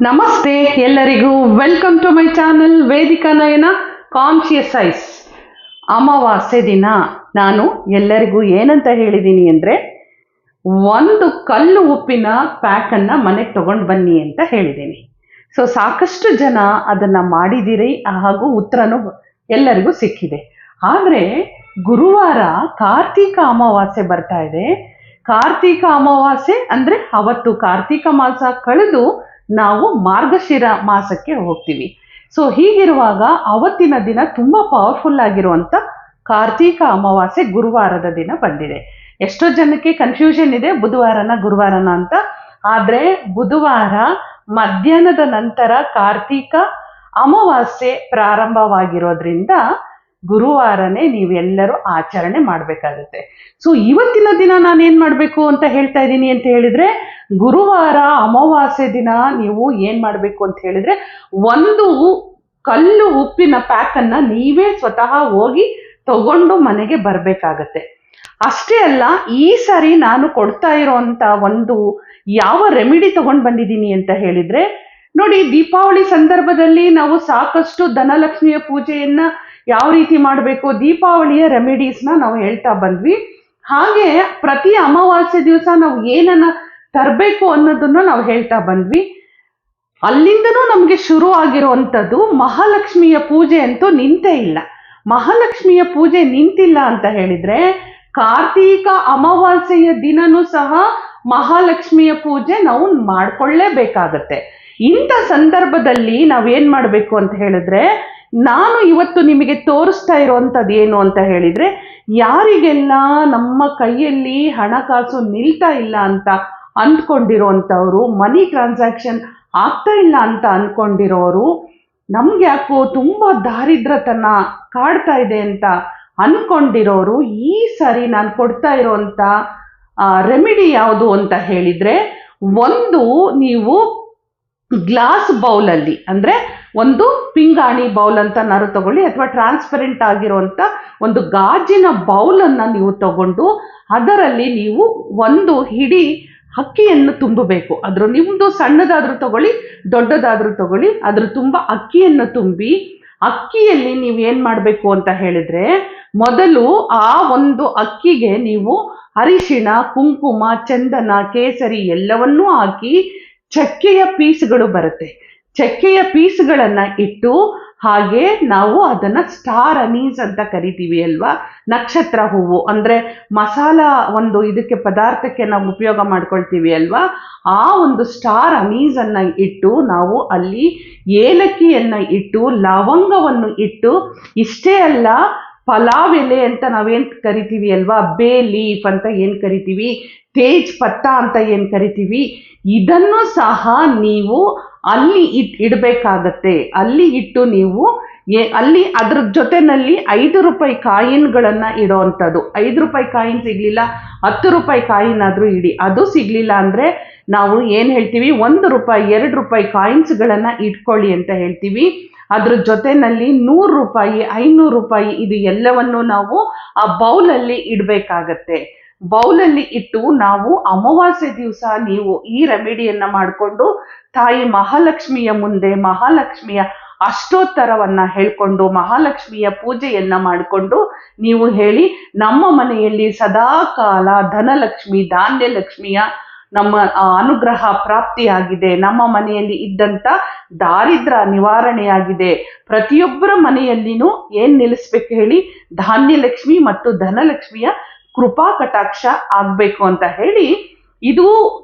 ನಮಸ್ತೆ ಎಲ್ಲರಿಗೂ, welcome to my channel Vedika Nayana conscious eyes. ಅಮಾವಾಸ್ಯೆ ದಿನ ನಾನು ಎಲ್ಲರಿಗೂ ಏನಂತ ಹೇಳಿದ್ದೀನಿ ಅಂದರೆ, ಒಂದು ಕಲ್ಲು ಉಪ್ಪಿನ ಪ್ಯಾಕನ್ನು ಮನೆಗೆ ತೊಗೊಂಡು ಬನ್ನಿ ಅಂತ ಹೇಳಿದ್ದೀನಿ. ಸೊ ಸಾಕಷ್ಟು ಜನ ಅದನ್ನು ಮಾಡಿದ್ದೀರಿ, ಹಾಗೂ ಉತ್ತರನೂ ಎಲ್ಲರಿಗೂ ಸಿಕ್ಕಿದೆ. ಆದರೆ ಗುರುವಾರ ಕಾರ್ತೀಕ ಅಮಾವಾಸ್ಯೆ ಬರ್ತಾ ಇದೆ. ಕಾರ್ತೀಕ ಅಮಾವಾಸ್ಯೆ ಅಂದರೆ ಅವತ್ತು ಕಾರ್ತೀಕ ಮಾಸ ಕಳೆದು ನಾವು ಮಾರ್ಗಶಿರ ಮಾಸಕ್ಕೆ ಹೋಗ್ತೀವಿ. ಸೊ ಹೀಗಿರುವಾಗ ಅವತ್ತಿನ ದಿನ ತುಂಬ ಪವರ್ಫುಲ್ ಆಗಿರುವಂಥ ಕಾರ್ತೀಕ ಅಮಾವಾಸ್ಯೆ ಗುರುವಾರದ ದಿನ ಬಂದಿದೆ. ಎಷ್ಟೋ ಜನಕ್ಕೆ ಕನ್ಫ್ಯೂಷನ್ ಇದೆ, ಬುಧವಾರನ ಗುರುವಾರನ ಅಂತ. ಆದರೆ ಬುಧವಾರ ಮಧ್ಯಾಹ್ನದ ನಂತರ ಕಾರ್ತೀಕ ಅಮಾವಾಸ್ಯೆ ಪ್ರಾರಂಭವಾಗಿರೋದ್ರಿಂದ ಗುರುವಾರನೇ ನೀವೆಲ್ಲರೂ ಆಚರಣೆ ಮಾಡಬೇಕಾಗುತ್ತೆ. ಸೊ ಇವತ್ತಿನ ದಿನ ನಾನೇನು ಮಾಡಬೇಕು ಅಂತ ಹೇಳ್ತಾ ಇದ್ದೀನಿ ಅಂತ ಹೇಳಿದರೆ, ಗುರುವಾರ ಅಮಾವಾಸ್ಯೆ ದಿನ ನೀವು ಏನು ಮಾಡಬೇಕು ಅಂತ ಹೇಳಿದರೆ, ಒಂದು ಕಲ್ಲು ಉಪ್ಪಿನ ಪ್ಯಾಕನ್ನು ನೀವೇ ಸ್ವತಃ ಹೋಗಿ ತಗೊಂಡು ಮನೆಗೆ ಬರಬೇಕಾಗತ್ತೆ. ಅಷ್ಟೇ ಅಲ್ಲ, ಈ ಸಾರಿ ನಾನು ಕೊಡ್ತಾ ಇರೋವಂಥ ಒಂದು ಯಾವ ರೆಮಿಡಿ ತಗೊಂಡು ಬಂದಿದ್ದೀನಿ ಅಂತ ಹೇಳಿದರೆ, ನೋಡಿ, ದೀಪಾವಳಿ ಸಂದರ್ಭದಲ್ಲಿ ನಾವು ಸಾಕಷ್ಟು ಧನಲಕ್ಷ್ಮಿಯ ಪೂಜೆಯನ್ನು ಯಾವ ರೀತಿ ಮಾಡಬೇಕು, ದೀಪಾವಳಿಯ ರೆಮಿಡೀಸ್ನ ನಾವು ಹೇಳ್ತಾ ಬಂದ್ವಿ. ಹಾಗೆ ಪ್ರತಿ ಅಮಾವಾಸ್ಯೆ ದಿವಸ ನಾವು ಏನನ್ನ ತರಬೇಕು ಅನ್ನೋದನ್ನು ನಾವು ಹೇಳ್ತಾ ಬಂದ್ವಿ. ಅಲ್ಲಿಂದನೂ ನಮಗೆ ಶುರು ಆಗಿರುವಂಥದ್ದು ಮಹಾಲಕ್ಷ್ಮಿಯ ಪೂಜೆ ಅಂತೂ ನಿಂತೇ ಇಲ್ಲ. ಮಹಾಲಕ್ಷ್ಮಿಯ ಪೂಜೆ ನಿಂತಿಲ್ಲ ಅಂತ ಹೇಳಿದರೆ, ಕಾರ್ತೀಕ ಅಮಾವಾಸ್ಯೆಯ ದಿನನೂ ಸಹ ಮಹಾಲಕ್ಷ್ಮಿಯ ಪೂಜೆ ನಾವು ಮಾಡಿಕೊಳ್ಳೇಬೇಕಾಗತ್ತೆ. ಇಂಥ ಸಂದರ್ಭದಲ್ಲಿ ನಾವೇನು ಮಾಡಬೇಕು ಅಂತ ಹೇಳಿದ್ರೆ, ನಾನು ಇವತ್ತು ನಿಮಗೆ ತೋರಿಸ್ತಾ ಇರೋವಂಥದ್ದು ಏನು ಅಂತ ಹೇಳಿದರೆ, ಯಾರಿಗೆಲ್ಲ ನಮ್ಮ ಕೈಯಲ್ಲಿ ಹಣಕಾಸು ನಿಲ್ತಾ ಇಲ್ಲ ಅಂತ ಅಂದ್ಕೊಂಡಿರೋವಂಥವ್ರು, ಮನಿ ಟ್ರಾನ್ಸಾಕ್ಷನ್ ಆಗ್ತಾ ಇಲ್ಲ ಅಂತ ಅಂದ್ಕೊಂಡಿರೋರು, ನಮ್ಗೆ ಯಾಕೋ ತುಂಬ ದಾರಿದ್ರತನ ಕಾಡ್ತಾ ಇದೆ ಅಂತ ಅಂದ್ಕೊಂಡಿರೋರು, ಈ ಸಾರಿ ನಾನು ಕೊಡ್ತಾ ಇರೋವಂಥ ರೆಮಿಡಿ ಯಾವುದು ಅಂತ ಹೇಳಿದರೆ, ಒಂದು ನೀವು ಗ್ಲಾಸ್ ಬೌಲಲ್ಲಿ, ಅಂದರೆ ಒಂದು ಪಿಂಗಾಣಿ ಬೌಲ್ ಅಂತ ನಾರು ತಗೊಳ್ಳಿ, ಅಥವಾ ಟ್ರಾನ್ಸ್ಪರೆಂಟ್ ಆಗಿರುವಂಥ ಒಂದು ಗಾಜಿನ ಬೌಲನ್ನು ನೀವು ತಗೊಂಡು ಅದರಲ್ಲಿ ನೀವು ಒಂದು ಹಿಡಿ ಅಕ್ಕಿಯನ್ನು ತುಂಬಬೇಕು. ಅದ್ರ ನಿಮ್ಮದು ಸಣ್ಣದಾದರೂ ತಗೊಳ್ಳಿ, ದೊಡ್ಡದಾದರೂ ತಗೊಳ್ಳಿ, ಅದ್ರ ತುಂಬ ಅಕ್ಕಿಯನ್ನು ತುಂಬಿ, ಅಕ್ಕಿಯಲ್ಲಿ ನೀವು ಏನು ಮಾಡಬೇಕು ಅಂತ ಹೇಳಿದರೆ, ಮೊದಲು ಆ ಒಂದು ಅಕ್ಕಿಗೆ ನೀವು ಅರಿಶಿಣ, ಕುಂಕುಮ, ಚಂದನ, ಕೇಸರಿ ಎಲ್ಲವನ್ನೂ ಹಾಕಿ ಚಕ್ಕೆಯ ಪೀಸ್ಗಳು ಬರುತ್ತೆ, ಚಕ್ಕೆಯ ಪೀಸ್ಗಳನ್ನು ಇಟ್ಟು, ಹಾಗೆ ನಾವು ಅದನ್ನು ಸ್ಟಾರ್ ಅನೀಸ್ ಅಂತ ಕರಿತೀವಿ ಅಲ್ವಾ, ನಕ್ಷತ್ರ ಹೂವು ಅಂದರೆ ಮಸಾಲ ಒಂದು ಇದಕ್ಕೆ ಪದಾರ್ಥಕ್ಕೆ ನಾವು ಉಪಯೋಗ ಮಾಡ್ಕೊಳ್ತೀವಿ ಅಲ್ವಾ, ಆ ಒಂದು ಸ್ಟಾರ್ ಅನೀಸನ್ನು ಇಟ್ಟು, ನಾವು ಅಲ್ಲಿ ಏಲಕ್ಕಿಯನ್ನು ಇಟ್ಟು, ಲವಂಗವನ್ನು ಇಟ್ಟು, ಇಷ್ಟೇ ಅಲ್ಲ, ಪಲಾವ್ ಎಲೆ ಅಂತ ನಾವೇನು ಕರಿತೀವಿ ಅಲ್ವಾ, ಬೇ ಲೀಫ್ ಅಂತ ಏನು ಕರಿತೀವಿ, ತೇಜ್ ಪತ್ತ ಅಂತ ಏನು ಕರಿತೀವಿ, ಇದನ್ನು ಸಹ ನೀವು ಅಲ್ಲಿ ಇಡಬೇಕಾಗತ್ತೆ. ಅಲ್ಲಿ ಇಟ್ಟು ನೀವು ಅಲ್ಲಿ ಅದ್ರ ಜೊತೆಯಲ್ಲಿ 5 ರೂಪಾಯಿ ಕಾಯಿನ್ಗಳನ್ನು ಇಡೋವಂಥದ್ದು. 5 ರೂಪಾಯಿ ಕಾಯಿನ್ ಸಿಗಲಿಲ್ಲ, 10 ರೂಪಾಯಿ ಕಾಯಿನ್ ಆದರೂ ಇಡಿ. ಅದು ಸಿಗಲಿಲ್ಲ ಅಂದರೆ ನಾವು ಏನು ಹೇಳ್ತೀವಿ, 1 ರೂಪಾಯಿ 2 ರೂಪಾಯಿ ಕಾಯಿನ್ಸ್ಗಳನ್ನು ಇಟ್ಕೊಳ್ಳಿ ಅಂತ ಹೇಳ್ತೀವಿ. ಅದ್ರ ಜೊತೆಯಲ್ಲಿ 100 ರೂಪಾಯಿ 500 ರೂಪಾಯಿ ಇದು ಎಲ್ಲವನ್ನು ನಾವು ಆ ಬೌಲಲ್ಲಿ ಇಡಬೇಕಾಗತ್ತೆ. ಬೌಲಲ್ಲಿ ಇಟ್ಟು ನಾವು ಅಮಾವಾಸ್ಯೆ ದಿವಸ ನೀವು ಈ ರೆಮಿಡಿಯನ್ನು ಮಾಡಿಕೊಂಡು ತಾಯಿ ಮಹಾಲಕ್ಷ್ಮಿಯ ಮುಂದೆ ಮಹಾಲಕ್ಷ್ಮಿಯ ಅಷ್ಟೋತ್ತರವನ್ನು ಹೇಳ್ಕೊಂಡು, ಮಹಾಲಕ್ಷ್ಮಿಯ ಪೂಜೆಯನ್ನು ಮಾಡಿಕೊಂಡು ನೀವು ಹೇಳಿ, ನಮ್ಮ ಮನೆಯಲ್ಲಿ ಸದಾ ಕಾಲ ಧನಲಕ್ಷ್ಮಿ, ಧಾನ್ಯಲಕ್ಷ್ಮಿಯ ನಮ್ಮ ಅನುಗ್ರಹ ಪ್ರಾಪ್ತಿಯಾಗಿದೆ, ನಮ್ಮ ಮನೆಯಲ್ಲಿ ಇದ್ದಂಥ ದಾರಿದ್ರ್ಯ ನಿವಾರಣೆಯಾಗಿದೆ, ಪ್ರತಿಯೊಬ್ಬರ ಮನೆಯಲ್ಲಿನೂ ಏನು ನಿಲ್ಲಿಸ್ಬೇಕು ಹೇಳಿ, ಧಾನ್ಯಲಕ್ಷ್ಮಿ ಮತ್ತು ಧನಲಕ್ಷ್ಮಿಯ ಕೃಪಾ ಕಟಾಕ್ಷ ಆಗಬೇಕು ಅಂತ ಹೇಳಿ, ಇದು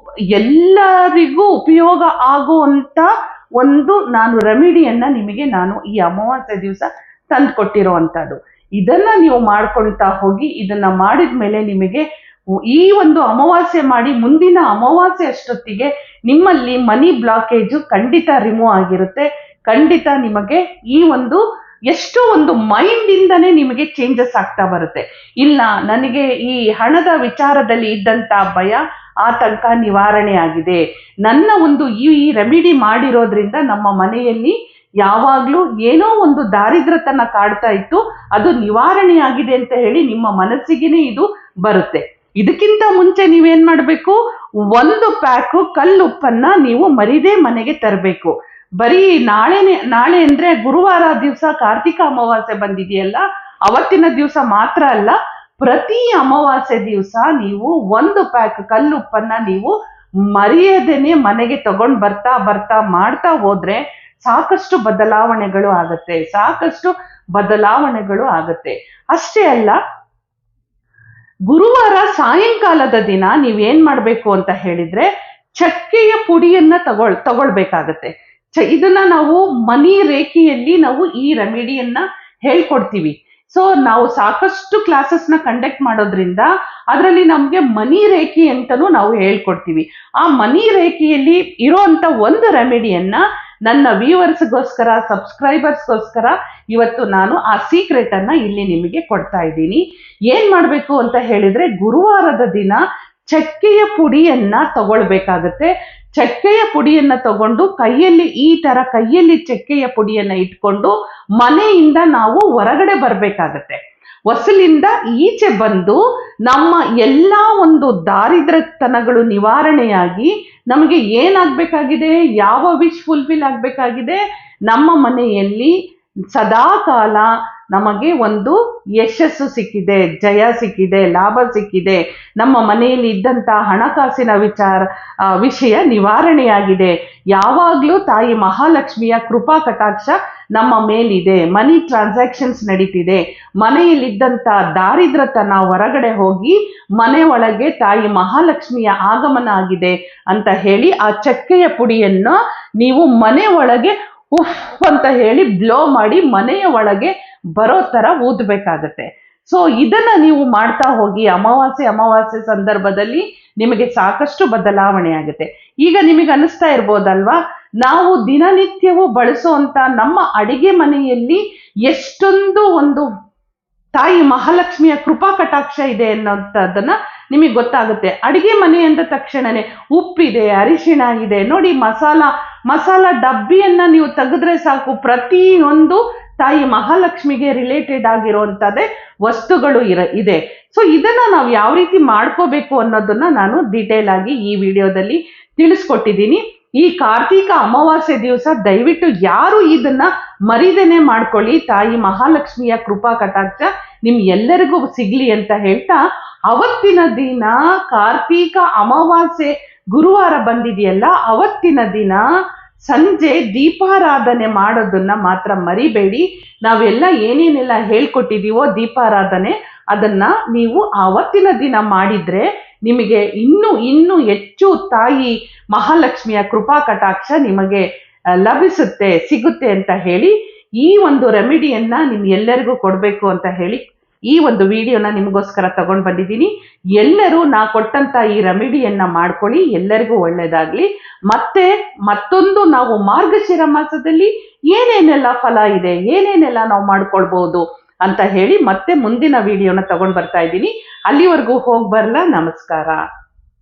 ಎಲ್ಲರಿಗೂ ಉಪಯೋಗ ಆಗುವಂಥ ಒಂದು ನಾನು ರೆಮಿಡಿಯನ್ನು ನಿಮಗೆ ನಾನು ಈ ಅಮಾವಾಸ್ಯೆ ದಿವಸ ತಂದು ಕೊಟ್ಟಿರೋ ಅಂಥದ್ದು. ಇದನ್ನು ನೀವು ಮಾಡ್ಕೊಳ್ತಾ ಹೋಗಿ, ಇದನ್ನು ಮಾಡಿದ ಮೇಲೆ ನಿಮಗೆ ಈ ಒಂದು ಅಮಾವಾಸ್ಯೆ ಮಾಡಿ ಮುಂದಿನ ಅಮಾವಾಸ್ಯೆ ಅಷ್ಟೊತ್ತಿಗೆ ನಿಮ್ಮಲ್ಲಿ ಮನಿ ಬ್ಲಾಕೇಜು ಖಂಡಿತ ರಿಮೂವ್ ಆಗಿರುತ್ತೆ. ಖಂಡಿತ ನಿಮಗೆ ಈ ಒಂದು ಎಷ್ಟೋ ಒಂದು ಮೈಂಡಿಂದನೇ ನಿಮಗೆ ಚೇಂಜಸ್ ಆಗ್ತಾ ಬರುತ್ತೆ. ಇಲ್ಲ, ನನಗೆ ಈ ಹಣದ ವಿಚಾರದಲ್ಲಿ ಇದ್ದಂಥ ಭಯ ಆತಂಕ ನಿವಾರಣೆ ಆಗಿದೆ, ನನ್ನ ಒಂದು ಈ ರೆಮಿಡಿ ಮಾಡಿರೋದ್ರಿಂದ ನಮ್ಮ ಮನೆಯಲ್ಲಿ ಯಾವಾಗಲೂ ಏನೋ ಒಂದು ದಾರಿದ್ರ್ಯತನ ಕಾಡ್ತಾ ಇತ್ತು, ಅದು ನಿವಾರಣೆಯಾಗಿದೆ ಅಂತ ಹೇಳಿ ನಿಮ್ಮ ಮನಸ್ಸಿಗೆ ಇದು ಬರುತ್ತೆ. ಇದಕ್ಕಿಂತ ಮುಂಚೆ ನೀವೇನ್ ಮಾಡಬೇಕು, 1 ಪ್ಯಾಕು ಕಲ್ಲುಪ್ಪನ್ನ ನೀವು ಮರಿದೇ ಮನೆಗೆ ತರಬೇಕು. ಬರೀ ನಾಳೆ ಅಂದ್ರೆ ಗುರುವಾರ ದಿವಸ ಕಾರ್ತಿಕ ಅಮಾವಾಸ್ಯೆ ಬಂದಿದೆಯಲ್ಲ, ಅವತ್ತಿನ ದಿವಸ ಮಾತ್ರ ಅಲ್ಲ, ಪ್ರತಿ ಅಮಾವಾಸ್ಯೆ ದಿವಸ ನೀವು 1 ಪ್ಯಾಕ್ ಕಲ್ಲುಪ್ಪನ್ನ ನೀವು ಮರೆಯದೇನೆ ಮನೆಗೆ ತಗೊಂಡ್ ಬರ್ತಾ ಮಾಡ್ತಾ ಹೋದ್ರೆ ಸಾಕಷ್ಟು ಬದಲಾವಣೆಗಳು ಆಗತ್ತೆ. ಅಷ್ಟೇ ಅಲ್ಲ, ಗುರುವಾರ ಸಾಯಂಕಾಲದ ದಿನ ನೀವೇನ್ ಮಾಡ್ಬೇಕು ಅಂತ ಹೇಳಿದ್ರೆ ಚಕ್ಕೆಯ ಪುಡಿಯನ್ನ ತಗೊಳ್ಬೇಕಾಗತ್ತೆ. ಇದನ್ನ ನಾವು ಮನಿ ರೇಖೆಯಲ್ಲಿ ನಾವು ಈ ರೆಮಿಡಿಯನ್ನ ಹೇಳ್ಕೊಡ್ತೀವಿ. ಸೊ ನಾವು ಸಾಕಷ್ಟು ಕ್ಲಾಸಸ್ನ ಕಂಡಕ್ಟ್ ಮಾಡೋದ್ರಿಂದ ಅದರಲ್ಲಿ ನಮ್ಗೆ ಮನಿ ರೇಖೆ ಅಂತಾನು ನಾವು ಹೇಳ್ಕೊಡ್ತೀವಿ. ಆ ಮನಿ ರೇಖೆಯಲ್ಲಿ ಇರೋಂತ ಒಂದು ರೆಮಿಡಿಯನ್ನ ನನ್ನ ವ್ಯೂವರ್ಸ್ಗೋಸ್ಕರ, ಸಬ್ಸ್ಕ್ರೈಬರ್ಸ್ಗೋಸ್ಕರ ಇವತ್ತು ನಾನು ಆ ಸೀಕ್ರೆಟ್ ಅನ್ನ ಇಲ್ಲಿ ನಿಮಗೆ ಕೊಡ್ತಾ ಇದ್ದೀನಿ. ಏನ್ ಮಾಡ್ಬೇಕು ಅಂತ ಹೇಳಿದ್ರೆ, ಗುರುವಾರದ ದಿನ ಚಕ್ಕೆಯ ಪುಡಿಯನ್ನ ತಗೊಳ್ಬೇಕಾಗತ್ತೆ. ಚಕ್ಕೆಯ ಪುಡಿಯನ್ನ ತಗೊಂಡು ಈ ತರ ಕೈಯಲ್ಲಿ ಚಕ್ಕೆಯ ಪುಡಿಯನ್ನ ಇಟ್ಕೊಂಡು ಮನೆಯಿಂದ ನಾವು ಹೊರಗಡೆ ಬರ್ಬೇಕಾಗತ್ತೆ. ಹೊಸಲಿಂದ ಈಚೆ ಬಂದು ನಮ್ಮ ಎಲ್ಲಾ ಒಂದು ದಾರಿದ್ರ್ಯತನಗಳು ನಿವಾರಣೆಯಾಗಿ ನಮಗೆ ಏನಾಗಬೇಕಾಗಿದೆ, ಯಾವ ವಿಶ್ ಫುಲ್ಫಿಲ್ ಆಗಬೇಕಾಗಿದೆ, ನಮ್ಮ ಮನೆಯಲ್ಲಿ ಸದಾಕಾಲ ನಮಗೆ ಒಂದು ಯಶಸ್ಸು ಸಿಕ್ಕಿದೆ, ಜಯ ಸಿಕ್ಕಿದೆ, ಲಾಭ ಸಿಕ್ಕಿದೆ, ನಮ್ಮ ಮನೆಯಲ್ಲಿ ಇದ್ದಂಥ ಹಣಕಾಸಿನ ವಿಷಯ ನಿವಾರಣೆಯಾಗಿದೆ, ಯಾವಾಗಲೂ ತಾಯಿ ಮಹಾಲಕ್ಷ್ಮಿಯ ಕೃಪಾ ಕಟಾಕ್ಷ ನಮ್ಮ ಮೇಲಿದೆ, ಮನಿ ಟ್ರಾನ್ಸಾಕ್ಷನ್ಸ್ ನಡೀತಿದೆ, ಮನೆಯಲ್ಲಿದ್ದಂಥ ದಾರಿದ್ರ್ಯತನ ಹೊರಗಡೆ ಹೋಗಿ ಮನೆ ಒಳಗೆ ತಾಯಿ ಮಹಾಲಕ್ಷ್ಮಿಯ ಆಗಮನ ಆಗಿದೆ ಅಂತ ಹೇಳಿ ಆ ಚಕ್ಕೆಯ ಪುಡಿಯನ್ನು ನೀವು ಮನೆ ಒಳಗೆ ಉಫ್ ಅಂತ ಹೇಳಿ ಬ್ಲೋ ಮಾಡಿ ಮನೆಯ ಒಳಗೆ ಬರೋ ತರ ಊದಬೇಕಾಗತ್ತೆ. ಸೊ ಇದನ್ನ ನೀವು ಮಾಡ್ತಾ ಹೋಗಿ ಅಮಾವಾಸ್ಯೆ ಸಂದರ್ಭದಲ್ಲಿ ನಿಮಗೆ ಸಾಕಷ್ಟು ಬದಲಾವಣೆ ಆಗುತ್ತೆ. ಈಗ ನಿಮಗೆ ಅನಿಸ್ತಾ ಇರ್ಬೋದಲ್ವಾ, ನಾವು ದಿನನಿತ್ಯವೂ ಬಳಸುವಂತ ನಮ್ಮ ಅಡಿಗೆ ಮನೆಯಲ್ಲಿ ಎಷ್ಟೊಂದು ಒಂದು ತಾಯಿ ಮಹಾಲಕ್ಷ್ಮಿಯ ಕೃಪಾ ಕಟಾಕ್ಷ ಇದೆ ಅನ್ನೋಂಥದ್ದನ್ನ ನಿಮಗೆ ಗೊತ್ತಾಗುತ್ತೆ. ಅಡಿಗೆ ಮನೆ ಅಂದ ತಕ್ಷಣನೇ ಉಪ್ಪಿದೆ, ಅರಿಶಿಣ ಇದೆ ನೋಡಿ, ಮಸಾಲ ಡಬ್ಬಿಯನ್ನ ನೀವು ತೆಗೆದ್ರೆ ಸಾಕು, ಪ್ರತಿಯೊಂದು ತಾಯಿ ಮಹಾಲಕ್ಷ್ಮಿಗೆ ರಿಲೇಟೆಡ್ ಆಗಿರುವಂತದ್ದೇ ವಸ್ತುಗಳು ಇದೆ. ಸೊ ಇದನ್ನ ನಾವು ಯಾವ ರೀತಿ ಮಾಡ್ಕೋಬೇಕು ಅನ್ನೋದನ್ನ ನಾನು ಡೀಟೇಲ್ ಆಗಿ ಈ ವಿಡಿಯೋದಲ್ಲಿ ತಿಳಿಸ್ಕೊಟ್ಟಿದ್ದೀನಿ. ಈ ಕಾರ್ತಿಕ ಅಮಾವಾಸ್ಯೆ ದಿವಸ ದಯವಿಟ್ಟು ಯಾರು ಇದನ್ನ ಮರಿದೇನೆ ಮಾಡ್ಕೊಳ್ಳಿ. ತಾಯಿ ಮಹಾಲಕ್ಷ್ಮಿಯ ಕೃಪಾ ಕಟಾಕ್ಷ ನಿಮ್ ಎಲ್ಲರಿಗೂ ಸಿಗ್ಲಿ ಅಂತ ಹೇಳ್ತಾ, ಅವತ್ತಿನ ದಿನ ಕಾರ್ತಿಕ ಅಮಾವಾಸ್ಯೆ ಗುರುವಾರ ಬಂದಿದೆಯಲ್ಲ, ಅವತ್ತಿನ ದಿನ ಸಂಜೆ ದೀಪಾರಾಧನೆ ಮಾಡೋದನ್ನ ಮಾತ್ರ ಮರಿಬೇಡಿ. ನಾವೆಲ್ಲ ಏನೇನೆಲ್ಲ ಹೇಳ್ಕೊಟ್ಟಿದೀವೋ ದೀಪಾರಾಧನೆ, ಅದನ್ನ ನೀವು ಆವತ್ತಿನ ದಿನ ಮಾಡಿದ್ರೆ ನಿಮಗೆ ಇನ್ನೂ ಹೆಚ್ಚು ತಾಯಿ ಮಹಾಲಕ್ಷ್ಮಿಯ ಕೃಪಾ ಕಟಾಕ್ಷ ನಿಮಗೆ ಸಿಗುತ್ತೆ ಅಂತ ಹೇಳಿ ಈ ಒಂದು ರೆಮಿಡಿಯನ್ನ ನಿಮ್ ಎಲ್ಲರಿಗೂ ಕೊಡ್ಬೇಕು ಅಂತ ಹೇಳಿ ಈ ಒಂದು ವಿಡಿಯೋನ ನಿಮಗೋಸ್ಕರ ತಗೊಂಡು ಬಂದಿದ್ದೀನಿ. ಎಲ್ಲರೂ ನಾ ಕೊಟ್ಟಂತ ಈ ರೆಮಿಡಿಯನ್ನ ಮಾಡ್ಕೊಳ್ಳಿ, ಎಲ್ಲರಿಗೂ ಒಳ್ಳೇದಾಗ್ಲಿ. ಮತ್ತೆ ಮತ್ತೊಂದು ನಾವು ಮಾರ್ಗಶಿರ ಮಾಸದಲ್ಲಿ ಏನೇನೆಲ್ಲ ಫಲ ಇದೆ, ಏನೇನೆಲ್ಲ ನಾವು ಮಾಡ್ಕೊಳ್ಬಹುದು ಅಂತ ಹೇಳಿ ಮತ್ತೆ ಮುಂದಿನ ವಿಡಿಯೋನ ತಗೊಂಡು ಬರ್ತಾ ಇದ್ದೀನಿ. ಅಲ್ಲಿವರೆಗೂ ಹೋಗಿ ಬರಲ್ಲ. ನಮಸ್ಕಾರ.